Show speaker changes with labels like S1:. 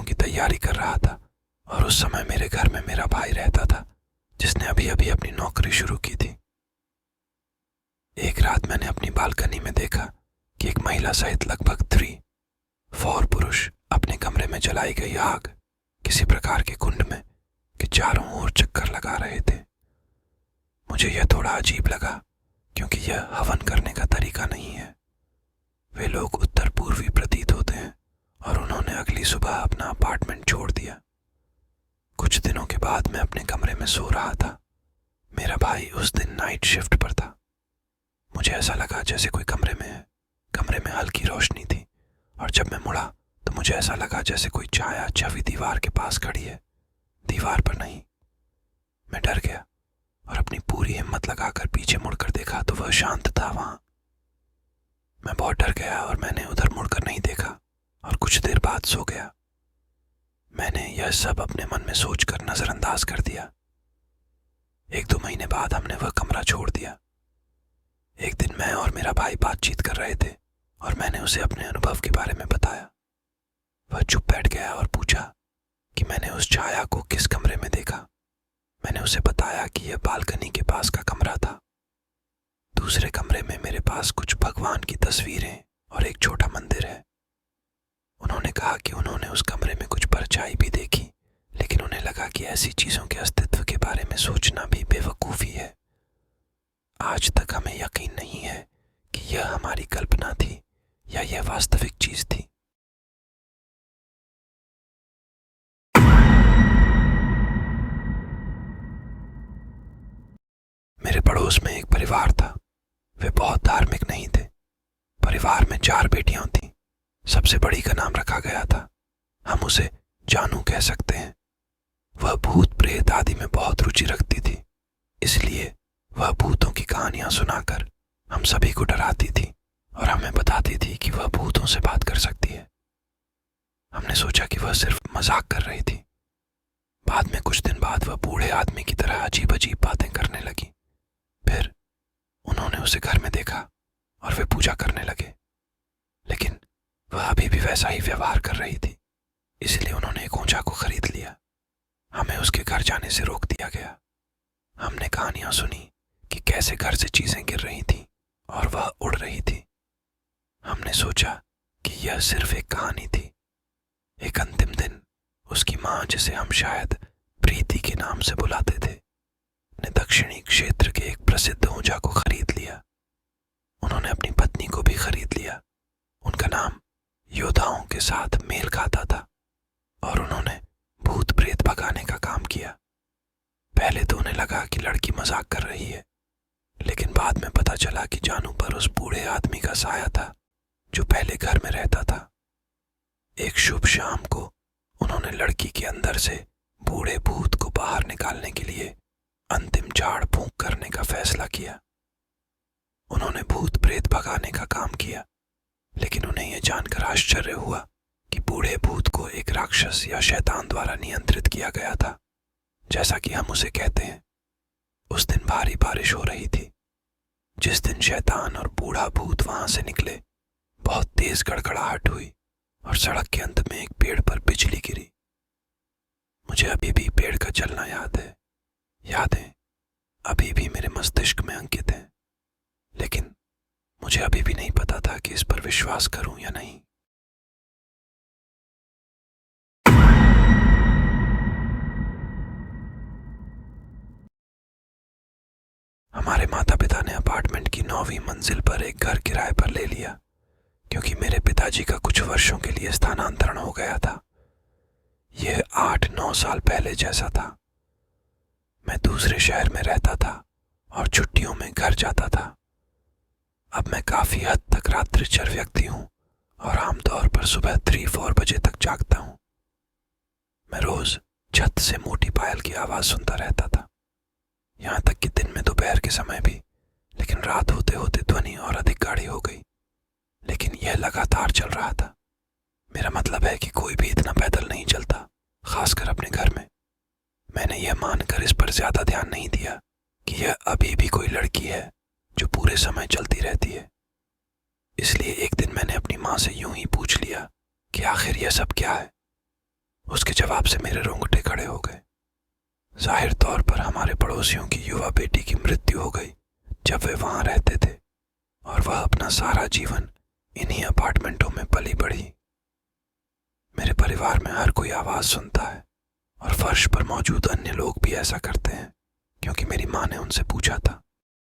S1: परीक्षाओं की तैयारी कर रहा था और उस समय मेरे घर में मेरा भाई रहता था, जिसने अभी अभी अपनी नौकरी शुरू की थी। एक रात मैंने अपनी बालकनी में देखा कि एक महिला सहित लगभग 3-4 पुरुष अपने कमरे में जलाई गई आग किसी प्रकार के कुंड में के चारों ओर चक्कर लगा रहे थे। मुझे यह थोड़ा अजीब लगा, क्योंकि यह हवन करने का तरीका नहीं है। वे लोग उत्तर पूर्वी प्रतीत होते हैं और उन्होंने अगली सुबह अपना अपार्टमेंट छोड़ दिया। कुछ दिनों के बाद मैं अपने कमरे में सो रहा था। मेरा भाई उस दिन नाइट शिफ्ट पर था। मुझे ऐसा लगा जैसे कोई कमरे में है। कमरे में हल्की रोशनी थी और जब मैं मुड़ा तो मुझे ऐसा लगा जैसे कोई छाया छवि दीवार के पास खड़ी है, दीवार पर नहीं। मैं डर गया और अपनी पूरी हिम्मत लगाकर पीछे मुड़कर देखा तो वह शांत था वहां। मैं बहुत डर गया और मैंने उधर मुड़कर नहीं देखा और कुछ देर बाद सो गया। मैंने यह सब अपने मन में सोचकर नजरअंदाज कर दिया। 1-2 महीने बाद हमने वह कमरा छोड़ दिया। एक दिन मैं और मेरा भाई बातचीत कर रहे थे और मैंने उसे अपने अनुभव के बारे में बताया। वह चुप बैठ गया और पूछा कि मैंने उस छाया को किस कमरे में देखा। मैंने उसे बताया कि यह बालकनी के पास का कमरा था। दूसरे कमरे में मेरे पास कुछ भगवान की तस्वीरें और एक छोटा मंदिर है। उन्होंने कहा कि उन्होंने उस कमरे में कुछ परछाई भी देखी, लेकिन उन्हें लगा कि ऐसी चीजों के अस्तित्व के बारे में सोचना भी बेवकूफी है। आज तक हमें यकीन नहीं है कि यह हमारी कल्पना थी या यह वास्तविक चीज थी। मेरे पड़ोस में एक परिवार था। वे बहुत धार्मिक नहीं थे। परिवार में 4 बेटियां थीं। सबसे बड़ी का नाम रखा गया था। हम उसे जानू कह सकते हैं। वह भूत प्रेत आदि में बहुत रुचि रखती थी, इसलिए वह भूतों की कहानियां सुनाकर हम सभी को डराती थी और हमें बताती थी कि वह भूतों से बात कर सकती है। हमने सोचा कि वह सिर्फ मजाक कर रही थी। बाद में कुछ दिन बाद वह बूढ़े आदमी की तरह अजीब अजीब बातें करने लगी। फिर उन्होंने उसे घर में देखा और वे पूजा करने लगे, लेकिन वह अभी भी वैसा ही व्यवहार कर रही थी। इसलिए उन्होंने एक ऊंचा को खरीद लिया। हमें उसके घर जाने से रोक दिया गया। हमने कहानियां सुनी कि कैसे घर से चीजें गिर रही थीं और वह उड़ रही थी। हमने सोचा कि यह सिर्फ एक कहानी थी। एक अंतिम दिन उसकी मां, जिसे हम शायद प्रीति के नाम से बुलाते थे, ने दक्षिणी क्षेत्र के एक प्रसिद्ध ऊंचा को खरीद लिया। उन्होंने अपनी पत्नी को भी खरीद लिया। उनका नाम योद्धाओं के साथ मेल खाता था और उन्होंने भूत प्रेत भगाने का काम किया। पहले तो उन्हें लगा कि लड़की मजाक कर रही है, लेकिन बाद में पता चला कि जानू पर उस बूढ़े आदमी का साया था जो पहले घर में रहता था। एक शुभ शाम को उन्होंने लड़की के अंदर से बूढ़े भूत को बाहर निकालने के लिए अंतिम झाड़ फूंक करने का फैसला किया। उन्होंने भूत प्रेत भगाने का काम किया, लेकिन उन्हें यह जानकर आश्चर्य हुआ कि बूढ़े भूत को एक राक्षस या शैतान द्वारा नियंत्रित किया गया था, जैसा कि हम उसे कहते हैं। उस दिन भारी बारिश हो रही थी। जिस दिन शैतान और बूढ़ा भूत वहां से निकले, बहुत तेज गड़गड़ाहट हुई और सड़क के अंत में एक पेड़ पर बिजली गिरी। मुझे अभी भी पेड़ का चलना याद है। यादें अभी भी मेरे मस्तिष्क में अंकित हैं, लेकिन मुझे अभी भी नहीं पता था कि इस पर विश्वास करूं या नहीं। हमारे माता पिता ने अपार्टमेंट की 9वीं मंजिल पर एक घर किराए पर ले लिया, क्योंकि मेरे पिताजी का कुछ वर्षों के लिए स्थानांतरण हो गया था। यह 8-9 साल पहले जैसा था। मैं दूसरे शहर में रहता था और छुट्टियों में घर जाता था। अब मैं काफी हद तक रात्रिचर व्यक्ति हूं और आमतौर पर सुबह 3-4 बजे तक जागता हूं। मैं रोज छत से मोटी पायल की आवाज सुनता रहता था, यहां तक कि दिन में दोपहर के समय भी, लेकिन रात होते होते ध्वनि और अधिक गाढ़ी हो गई। लेकिन यह लगातार चल रहा था। मेरा मतलब है कि कोई भी इतना पैदल नहीं चलता, खासकर अपने घर में। मैंने यह मानकर इस पर ज्यादा ध्यान नहीं दिया कि यह अभी भी कोई लड़की है जो पूरे समय चलती रहती है। इसलिए एक दिन मैंने अपनी माँ से यूं ही पूछ लिया कि आखिर यह सब क्या है। उसके जवाब से मेरे रोंगटे खड़े हो गए। जाहिर तौर पर हमारे पड़ोसियों की युवा बेटी की मृत्यु हो गई जब वे वहां रहते थे, और वह अपना सारा जीवन इन्हीं अपार्टमेंटों में पली बढ़ी। मेरे परिवार में हर कोई आवाज सुनता है और फर्श पर मौजूद अन्य लोग भी ऐसा करते हैं, क्योंकि मेरी माँ ने उनसे पूछा था।